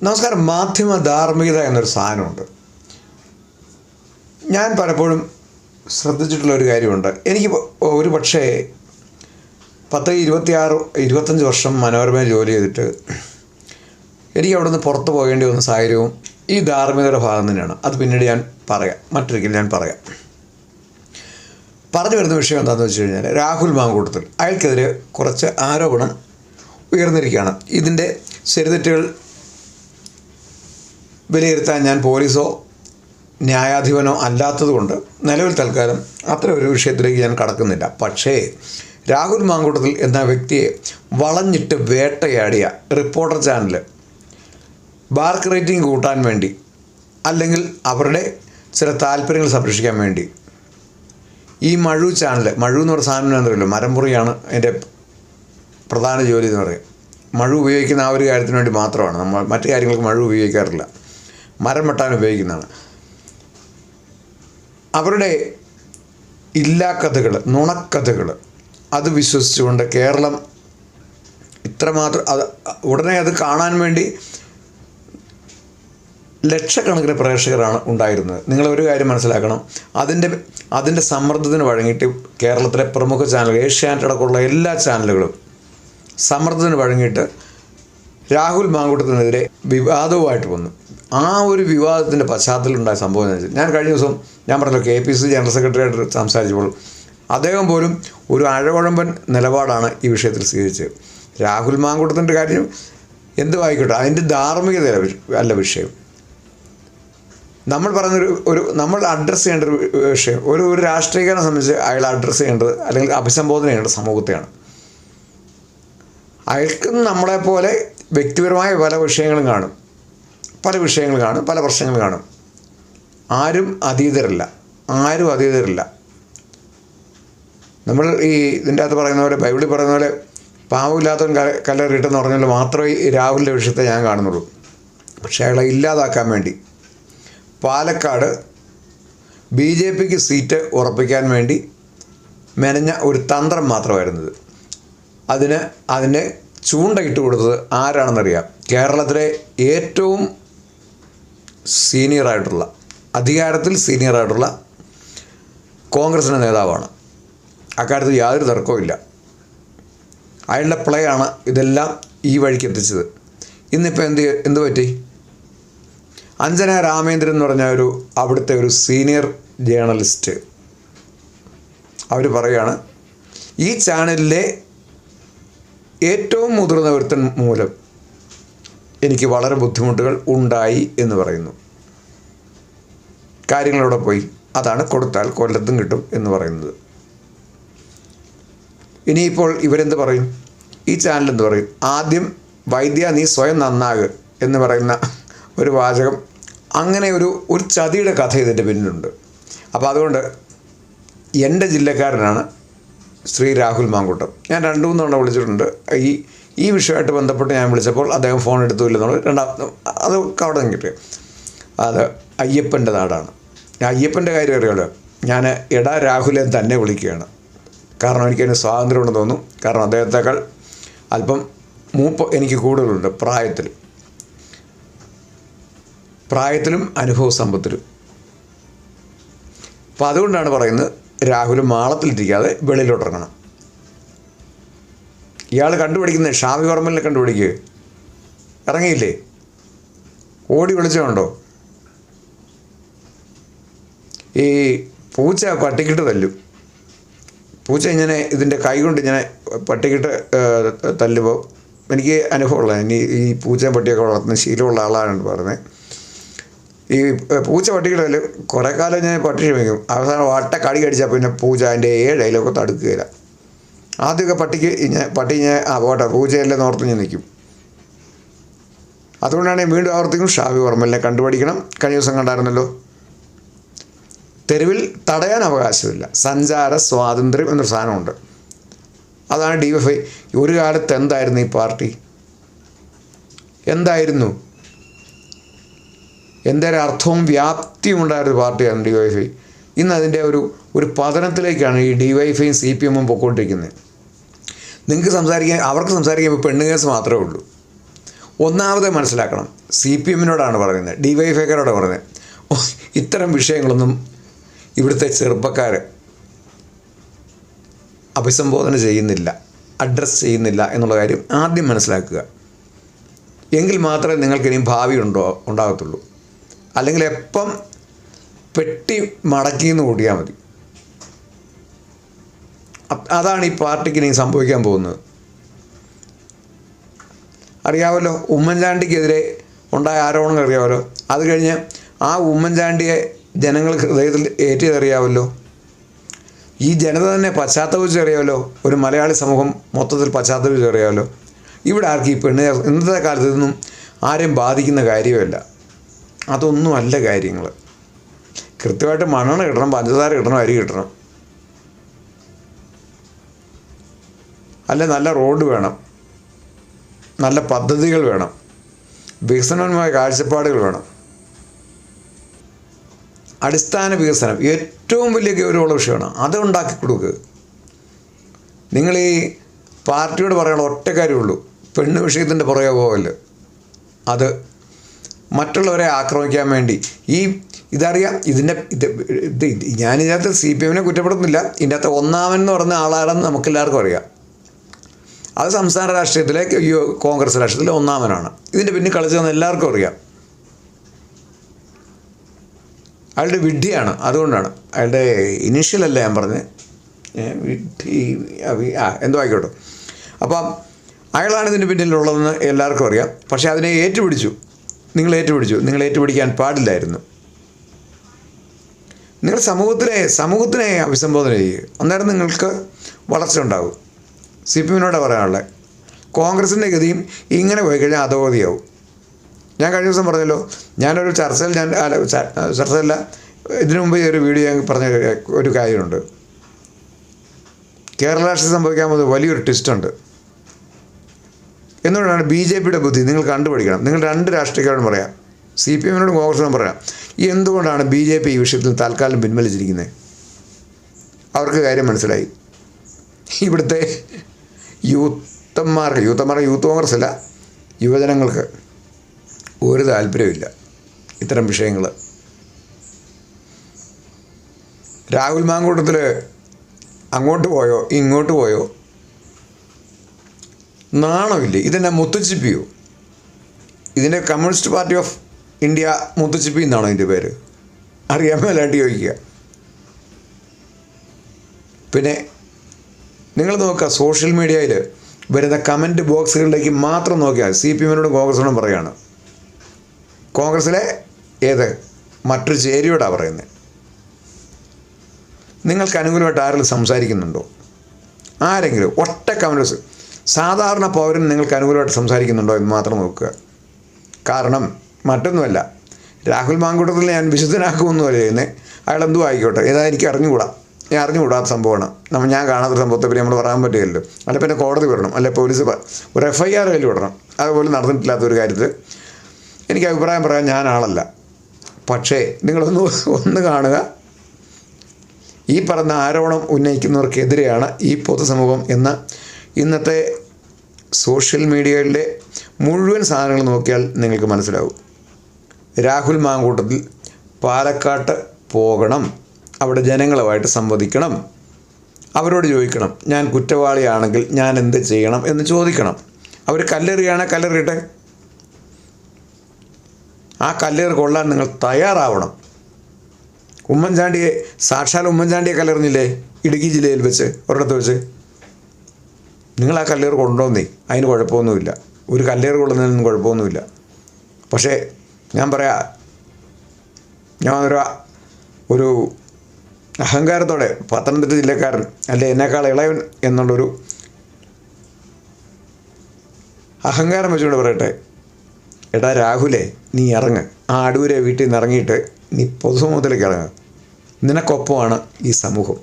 നമസ്കാരം. മാധ്യമ ധാർമ്മികത എന്നൊരു സാധനമുണ്ട്. ഞാൻ പലപ്പോഴും ശ്രദ്ധിച്ചിട്ടുള്ളൊരു കാര്യമുണ്ട്. എനിക്ക് ഒരു പക്ഷേ 25 വർഷം മനോരമയിൽ ജോലി ചെയ്തിട്ട് എനിക്ക് അവിടെ നിന്ന് പുറത്ത് പോകേണ്ടി വന്ന സാഹചര്യവും ഈ ധാർമ്മികതയുടെ ഭാഗം തന്നെയാണ്. അത് പിന്നീട് ഞാൻ പറയാം, മറ്റൊരിക്കലും ഞാൻ പറയാം. പറഞ്ഞു വരുന്ന വിഷയം എന്താണെന്ന് വെച്ച് കഴിഞ്ഞാൽ, രാഹുൽ മാങ്കൂട്ടത്തിൽ അയാൾക്കെതിരെ കുറച്ച് ആരോപണം ഉയർന്നിരിക്കുകയാണ്. ഇതിൻ്റെ ശരിതെറ്റുകൾ വിലയിരുത്താൻ ഞാൻ പോലീസോ ന്യായാധിപനോ അല്ലാത്തതുകൊണ്ട് നിലവിൽ തൽക്കാലം അത്ര ഒരു വിഷയത്തിലേക്ക് ഞാൻ കടക്കുന്നില്ല. പക്ഷേ രാഹുൽ മാങ്കൂട്ടത്തിൽ എന്ന വ്യക്തിയെ വളഞ്ഞിട്ട് വേട്ടയാടിയ റിപ്പോർട്ടർ ചാനൽ ബാർക്ക് റേറ്റിംഗ് കൂട്ടാൻ വേണ്ടി, അല്ലെങ്കിൽ അവരുടെ ചില താല്പര്യങ്ങൾ സംരക്ഷിക്കാൻ വേണ്ടി ഈ മഴു ചാനൽ, മഴു എന്ന് പറഞ്ഞ സാധനം എന്തല്ലോ, മരംമുറിയാണ് അതിൻ്റെ പ്രധാന ജോലി എന്ന് പറയും. മഴു ഉപയോഗിക്കുന്ന ആ ഒരു കാര്യത്തിന് വേണ്ടി മാത്രമാണ്. നമ്മൾ മറ്റു കാര്യങ്ങൾക്ക് മഴു ഉപയോഗിക്കാറില്ല, മരം വെട്ടാൻ ഉപയോഗിക്കുന്നതാണ്. അവരുടെ ഇല്ലാക്കഥകൾ, നുണക്കഥകൾ അത് വിശ്വസിച്ചുകൊണ്ട് കേരളം ഇത്രമാത്രം ഉടനെ അത് കാണാൻ വേണ്ടി ലക്ഷക്കണക്കിന് പ്രേക്ഷകരാണ് ഉണ്ടായിരുന്നത്. നിങ്ങളൊരു കാര്യം മനസ്സിലാക്കണം, അതിൻ്റെ സമ്മർദ്ദത്തിന് വഴങ്ങിയിട്ട് കേരളത്തിലെ പ്രമുഖ ചാനലുകൾ, ഏഷ്യാനെറ്റ് അടക്കമുള്ള എല്ലാ ചാനലുകളും സമ്മർദ്ദത്തിന് വഴങ്ങിയിട്ട് രാഹുൽ മാങ്കൂട്ടത്തിനെതിരെ വിവാദവുമായിട്ട് വന്നു. ആ ഒരു വിവാദത്തിൻ്റെ പശ്ചാത്തലത്തിലുണ്ടായ സംഭവം എന്ന് വെച്ചാൽ, ഞാൻ കഴിഞ്ഞ ദിവസം ഞാൻ പറഞ്ഞല്ലോ KPCC ജനറൽ സെക്രട്ടറി ആയിട്ട് സംസാരിച്ചപ്പോൾ അദ്ദേഹം പോലും ഒരു അഴകുഴമ്പൻ നിലപാടാണ് ഈ വിഷയത്തിൽ സ്വീകരിച്ചത്. രാഹുൽ മാങ്കൂട്ടത്തിൻ്റെ കാര്യം എന്തുമായിക്കോട്ടെ, അതിൻ്റെ ധാർമ്മികത അല്ല വിഷയം. നമ്മൾ പറഞ്ഞൊരു നമ്മൾ അഡ്രസ്സ് ചെയ്യേണ്ട ഒരു വിഷയം, ഒരു രാഷ്ട്രീയക്കാരനെ സംബന്ധിച്ച് അയാൾ അഡ്രസ്സ് ചെയ്യേണ്ടത് അല്ലെങ്കിൽ അഭിസംബോധന ചെയ്യേണ്ടത് സമൂഹത്തെയാണ്. അയാൾക്ക് നമ്മളെപ്പോലെ വ്യക്തിപരമായ പല വിഷയങ്ങളും കാണും, പല പ്രശ്നങ്ങളും കാണും. ആരും അതീതരല്ല. നമ്മൾ ഇതിൻ്റെ അകത്ത് പറയുന്ന പോലെ, ബൈബിളിൽ പറയുന്ന പോലെ, പാവമില്ലാത്തവൻ കല്ലെറിയിട്ടെന്ന് പറഞ്ഞാൽ മാത്രമേ ഈ രാഹുലിൻ്റെ വിഷയത്തെ ഞാൻ കാണുന്നുള്ളൂ. പക്ഷേ അയാളെ ഇല്ലാതാക്കാൻ വേണ്ടി പാലക്കാട് BJPക്ക് സീറ്റ് ഉറപ്പിക്കാൻ വേണ്ടി മെനഞ്ഞ ഒരു തന്ത്രം മാത്രമായിരുന്നത്. അതിന് ചൂണ്ടയിട്ട് കൊടുത്തത് ആരാണെന്നറിയാം. കേരളത്തിലെ ഏറ്റവും സീനിയറായിട്ടുള്ള, അധികാരത്തിൽ സീനിയറായിട്ടുള്ള കോൺഗ്രസിൻ്റെ നേതാവാണ്. അക്കാര്യത്തിൽ യാതൊരു തർക്കവുമില്ല. അയാളുടെ പ്ലേ ആണ് ഇതെല്ലാം ഈ വഴിക്ക് എത്തിച്ചത്. ഇന്നിപ്പോൾ എന്ത് പറ്റി? അഞ്ജന രാമേന്ദ്രൻ എന്ന് പറഞ്ഞ അവിടുത്തെ ഒരു സീനിയർ ജേർണലിസ്റ്റ് അവർ പറയുകയാണ്, ഈ ചാനലിലെ ഏറ്റവും മുതിർന്ന ഒരുത്തൻ മൂലം എനിക്ക് വളരെ ബുദ്ധിമുട്ടുകൾ ഉണ്ടായി എന്ന് പറയുന്നു. കാര്യങ്ങളവിടെ പോയി. അതാണ് കൊടുത്താൽ കൊല്ലത്തും കിട്ടും എന്ന് പറയുന്നത്. ഇനിയിപ്പോൾ ഇവരെന്ത് പറയും? ഈ ചാനൽ എന്ത് പറയും? ആദ്യം വൈദ്യ നീ സ്വയം നന്നാക് എന്ന് പറയുന്ന ഒരു വാചകം, അങ്ങനെ ഒരു ചതിയുടെ കഥ ഇതിൻ്റെ പിന്നിലുണ്ട്. അപ്പോൾ അതുകൊണ്ട് എൻ്റെ ജില്ലക്കാരനാണ് ശ്രീ രാഹുൽ മാങ്കൂട്ടം. ഞാൻ 2-3 തവണ വിളിച്ചിട്ടുണ്ട്. ഈ വിഷയമായിട്ട് ബന്ധപ്പെട്ട് ഞാൻ വിളിച്ചപ്പോൾ അദ്ദേഹം ഫോൺ എടുത്തില്ലെന്നുള്ളത് അതൊക്കെ അവിടെ നിന്ന് കിട്ടിയത്. അത് അയ്യപ്പൻ്റെ നാടാണ്. അയ്യപ്പൻ്റെ കാര്യം അറിയാമല്ലോ. ഞാൻ എടാ രാഹുലെ തന്നെ വിളിക്കുകയാണ്. കാരണം എനിക്കതിന് സ്വാതന്ത്ര്യമുണ്ടെന്ന് തോന്നുന്നു. കാരണം അദ്ദേഹത്തെക്കാൾ അല്പം മൂപ്പ് എനിക്ക് കൂടുതലുണ്ട് പ്രായത്തിലും അനുഭവ സമ്പത്തിലും. അപ്പോൾ അതുകൊണ്ടാണ് പറയുന്നത്, രാഹുൽ മാളത്തിലിരിക്കാതെ വെളിയിലോട്ടിറങ്ങണം. ഇയാൾ കണ്ടുപിടിക്കുന്നത് ഷാഫി പറമ്പലിനെ കണ്ടുപിടിക്കുക. ഇറങ്ങിയില്ലേ? ഓടി വിളിച്ചുണ്ടോ? ഈ പൂച്ച പട്ടിക്കിട്ട് തല്ലും. പൂച്ച ഇങ്ങനെ ഇതിൻ്റെ കൈ കൊണ്ട് ഇങ്ങനെ പട്ടിക്കിട്ട് തല്ലുമ്പോൾ എനിക്ക് അനുഭവമുള്ള, ഈ പൂച്ചയും പട്ടിയൊക്കെ വളർത്തുന്ന ശീലമുള്ള ആളാണ് പറയുന്നത്. ഈ പൂച്ച പട്ടിക്കിട്ട് തല്ലും. കുറേ കാലം ഞാൻ പട്ടി ക്ഷമിക്കും. അവസാനം വട്ട കടി കടിച്ചാൽ പിന്നെ പൂച്ച അതിൻ്റെ 7 അയിലൊക്കെ തടുക്കുകയില്ല. ആദ്യമൊക്കെ പട്ടി പോട്ടെ പൂച്ചയല്ലെന്ന് ഓർത്ത് ഞാൻ നിൽക്കും. അതുകൊണ്ടാണ് വീണ്ടും ആവർത്തിക്കും, ഷാഫി പറമ്പലിനെ കണ്ടുപിടിക്കണം. കഴിഞ്ഞ ദിവസം കണ്ടായിരുന്നല്ലോ. തെരുവിൽ തടയാൻ അവകാശമില്ല, സഞ്ചാര സ്വാതന്ത്ര്യം എന്നൊരു സാധനമുണ്ട്. അതാണ് DYFI. ഒരു കാലത്ത് എന്തായിരുന്നു ഈ പാർട്ടി? എന്തായിരുന്നു? എന്തൊരു അർത്ഥവും വ്യാപ്തിയും ഉണ്ടായിരുന്ന പാർട്ടിയാണ് DYFI. ഇന്ന് അതിൻ്റെ ഒരു പതനത്തിലേക്കാണ് ഈ DYFIയും CPMഉം പൊയ്ക്കൊണ്ടിരിക്കുന്നത്. അവർക്ക് സംസാരിക്കാൻ ഇപ്പോൾ പെണ്ണ് കേസ് മാത്രമേ ഉള്ളൂ. ഒന്നാമത് മനസ്സിലാക്കണം, CPM-നോടാണ് പറയുന്നത്, DYFIക്കാരോടാണ് പറയുന്നത്. ഇത്തരം വിഷയങ്ങളൊന്നും ഇവിടുത്തെ ചെറുപ്പക്കാർ അഭിസംബോധന ചെയ്യുന്നില്ല, അഡ്രസ്സ് ചെയ്യുന്നില്ല എന്നുള്ള കാര്യം ആദ്യം മനസ്സിലാക്കുക. എങ്കിൽ മാത്രമേ നിങ്ങൾക്കിനിയും ഭാവി ഉണ്ടാകത്തുള്ളൂ. അല്ലെങ്കിൽ എപ്പം പെട്ടി മടക്കിയെന്ന് കൂട്ടിയാൽ മതി. അതാണ് ഈ പാർട്ടിക്ക് ഇനി സംഭവിക്കാൻ പോകുന്നത്. അറിയാമല്ലോ, ഉമ്മൻചാണ്ടിക്കെതിരെ ഉണ്ടായ ആരോപണങ്ങൾ അറിയാമല്ലോ. അത് കഴിഞ്ഞ് ആ ഉമ്മൻചാണ്ടിയെ ജനങ്ങൾ ഹൃദയത്തിൽ ഏറ്റിയതറിയാമല്ലോ. ഈ ജനത തന്നെ പശ്ചാത്തപിച്ചറിയാമല്ലോ. ഒരു മലയാളി സമൂഹം മൊത്തത്തിൽ പശ്ചാത്തപിച്ചറിയാമല്ലോ. ഇവിടെ ആർക്കും ഈ പെണ്ണ് ഇന്നത്തെ കാലത്ത് ഇതൊന്നും ആരെയും ബാധിക്കുന്ന കാര്യമല്ല. അതൊന്നുമല്ല കാര്യങ്ങൾ. കൃത്യമായിട്ട് മണ്ണെണ്ണ കിട്ടണം, പഞ്ചസാര കിട്ടണം, അരി കിട്ടണം, അല്ല നല്ല റോഡ് വേണം, നല്ല പദ്ധതികൾ വേണം, വികസനപരമായ കാഴ്ചപ്പാടുകൾ വേണം. അടിസ്ഥാന വികസനം ഏറ്റവും വലിയ ഗൗരവമുള്ള വിഷയമാണ്. അത് ഉണ്ടാക്കി കൊടുക്കുക. നിങ്ങൾ ഈ പാർട്ടിയോട് പറയാനുള്ള ഒറ്റ കാര്യമുള്ളൂ, പെണ്ണ് വിഷയത്തിൻ്റെ പുറകെ പോകല്. അത് മറ്റുള്ളവരെ ആക്രമിക്കാൻ വേണ്ടി ഇതറിയാം. ഞാനിതിനകത്ത് CPM-നെ കുറ്റപ്പെടുന്നില്ല. ഇതിൻ്റെ അകത്ത് ഒന്നാമൻ എന്ന് പറഞ്ഞ ആളാണെന്ന് നമുക്കെല്ലാവർക്കും അറിയാം. അത് സംസ്ഥാന രാഷ്ട്രീയത്തിലെ കോൺഗ്രസ് രാഷ്ട്രീയത്തിലെ ഒന്നാമനാണ്. ഇതിൻ്റെ പിന്നിൽ കളിച്ചതെന്ന് എല്ലാവർക്കും അറിയാം. അയാളുടെ വിഡ്ഢിയാണ്. അതുകൊണ്ടാണ് അയാളുടെ ഇനീഷ്യലല്ല ഞാൻ പറഞ്ഞത്, എന്തോ ആയിക്കോട്ടെ. അപ്പം അയാളാണ് ഇതിൻ്റെ പിന്നിലുള്ളതെന്ന് എല്ലാവർക്കും അറിയാം. പക്ഷേ അതിനെ നിങ്ങൾ ഏറ്റുപിടിക്കാൻ പാടില്ലായിരുന്നു. നിങ്ങൾ സമൂഹത്തിനെ അഭിസംബോധന ചെയ്യുക. അന്നേരം നിങ്ങൾക്ക് വളർച്ച ഉണ്ടാകും. CPM-നോട് പറയാനുള്ളത്, കോൺഗ്രസിൻ്റെ ഗതിയും ഇങ്ങനെ പോയി കഴിഞ്ഞാൽ അധോഗതിയാവും. ഞാൻ കഴിഞ്ഞ ദിവസം പറഞ്ഞല്ലോ, ഞാനൊരു ചർച്ചയല്ല ഇതിനു മുമ്പ് ഒരു വീഡിയോ ഞാൻ പറഞ്ഞ ഒരു കാര്യമുണ്ട്. കേരള രാഷ്ട്രീയം സംഭവിക്കാൻ പോകുന്നത് വലിയൊരു ട്വിസ്റ്റുണ്ട്. എന്തുകൊണ്ടാണ് BJP-യുടെ ബുദ്ധി നിങ്ങൾ കണ്ടുപിടിക്കണം. നിങ്ങൾ രണ്ട് രാഷ്ട്രീയക്കാരോടും പറയാം, CPM-നോടും കോൺഗ്രസിനോടും പറയാം, എന്തുകൊണ്ടാണ് BJP ഈ വിഷയത്തിൽ തൽക്കാലം പിൻവലിച്ചിരിക്കുന്നത്. അവർക്ക് കാര്യം മനസ്സിലായി. ഇവിടുത്തെ യൂത്ത് കോൺഗ്രസ് അല്ല, യുവജനങ്ങൾക്ക് ഒരു താല്പര്യമില്ല ഇത്തരം വിഷയങ്ങൾ. രാഹുൽ മാങ്കൂട്ടത്തിൽ അങ്ങോട്ട് പോയോ ഇങ്ങോട്ട് പോയോ നാണമില്ലേ? ഇതെന്നെ മുത്തുച്ചിപ്പിയോ? ഇതിൻ്റെ കമ്മ്യൂണിസ്റ്റ് പാർട്ടി ഓഫ് ഇന്ത്യ മുത്തുച്ചിപ്പി എന്നാണോ ഇതിൻ്റെ പേര്? അറിയാൻ മേലാണ്ട് ചോദിക്കുക. പിന്നെ നിങ്ങൾ നോക്കുക, സോഷ്യൽ മീഡിയയിൽ വരുന്ന കമൻറ്റ് ബോക്സുകളിലേക്ക് മാത്രം നോക്കിയാൽ CPM-നോടും കോൺഗ്രസിനോടും പറയുകയാണ്. കോൺഗ്രസിലെ മറ്റൊരു ചേരിയോടാണ് പറയുന്നത്. നിങ്ങൾക്ക് അനുകൂലമായിട്ട് ആരെങ്കിലും സംസാരിക്കുന്നുണ്ടോ? ആരെങ്കിലും ഒറ്റ കമൻറ്റ്സ്, സാധാരണ പൗരൻ നിങ്ങൾക്ക് അനുകൂലമായിട്ട് സംസാരിക്കുന്നുണ്ടോ എന്ന് മാത്രം നോക്കുക. കാരണം മറ്റൊന്നുമല്ല, രാഹുൽ മാങ്കൂട്ടത്തിൽ ഞാൻ വിശുദ്ധനാക്കുമെന്ന് പറയുന്നത് അയാളെന്തോ ആയിക്കോട്ടെ, എനിക്ക് അറിഞ്ഞുകൂടാത്ത സംഭവമാണ്. ഞാൻ കാണാത്ത സംഭവത്തെ പറ്റി നമ്മൾ പറയാൻ പറ്റുകയല്ലോ. അല്ല പിന്നെ കോടതി വിടണം, അല്ലെ പോലീസ് ഒരു FIR കയ്യിൽ വിടണം. അതുപോലെ നടന്നിട്ടില്ലാത്തൊരു കാര്യത്തിൽ എനിക്ക് അഭിപ്രായം പറയാൻ ഞാൻ ആളല്ല. പക്ഷേ നിങ്ങളൊന്ന് കാണുക, ഈ പറഞ്ഞ ആരോപണം ഉന്നയിക്കുന്നവർക്കെതിരെയാണ് ഈ പൊതുസമൂഹം എന്ന ഇന്നത്തെ സോഷ്യൽ മീഡിയയിലെ മുഴുവൻ സാധനങ്ങൾ നോക്കിയാൽ നിങ്ങൾക്ക് മനസ്സിലാവും. രാഹുൽ മാങ്കൂട്ടത്തിൽ പാലക്കാട്ട് പോകണം, അവിടെ ജനങ്ങളുമായിട്ട് സംവദിക്കണം, അവരോട് ചോദിക്കണം, ഞാൻ കുറ്റവാളിയാണെങ്കിൽ ഞാൻ എന്ത് ചെയ്യണം എന്ന് ചോദിക്കണം. അവർ കല്ലെറിയുകയാണെങ്കിൽ കല്ലെറിയട്ടെ, ആ കല്ലേറ് കൊള്ളാൻ നിങ്ങൾ തയ്യാറാവണം. സാക്ഷാൽ ഉമ്മൻചാണ്ടിയെ കല്ലെറിഞ്ഞില്ലേ ഇടുക്കി ജില്ലയിൽ വെച്ച് ഒരിടത്ത് വെച്ച്? നിങ്ങൾ ആ കല്ലേറ് കൊണ്ടുവന്നേ, അതിന് കുഴപ്പമൊന്നുമില്ല. ഒരു കല്ലേറ് കൊള്ളുന്നതിനൊന്നും കുഴപ്പമൊന്നുമില്ല. പക്ഷേ ഞാൻ ഒരു അഹങ്കാരത്തോടെ പത്തനംതിട്ട ജില്ലക്കാരൻ, അല്ലെ എന്നേക്കാൾ ഇളയവൻ എന്നുള്ളൊരു അഹങ്കാരം വെച്ചുകൊണ്ട് പറയട്ടെ, എടാ രാഹുലേ, നീ ഇറങ്ങ്, ആ അടൂരെ വീട്ടിൽ നിന്ന് ഇറങ്ങിയിട്ട് നീ പൊതുസമൂഹത്തിലേക്ക് ഇറങ്ങുക. നിനക്കൊപ്പമാണ് ഈ സമൂഹം.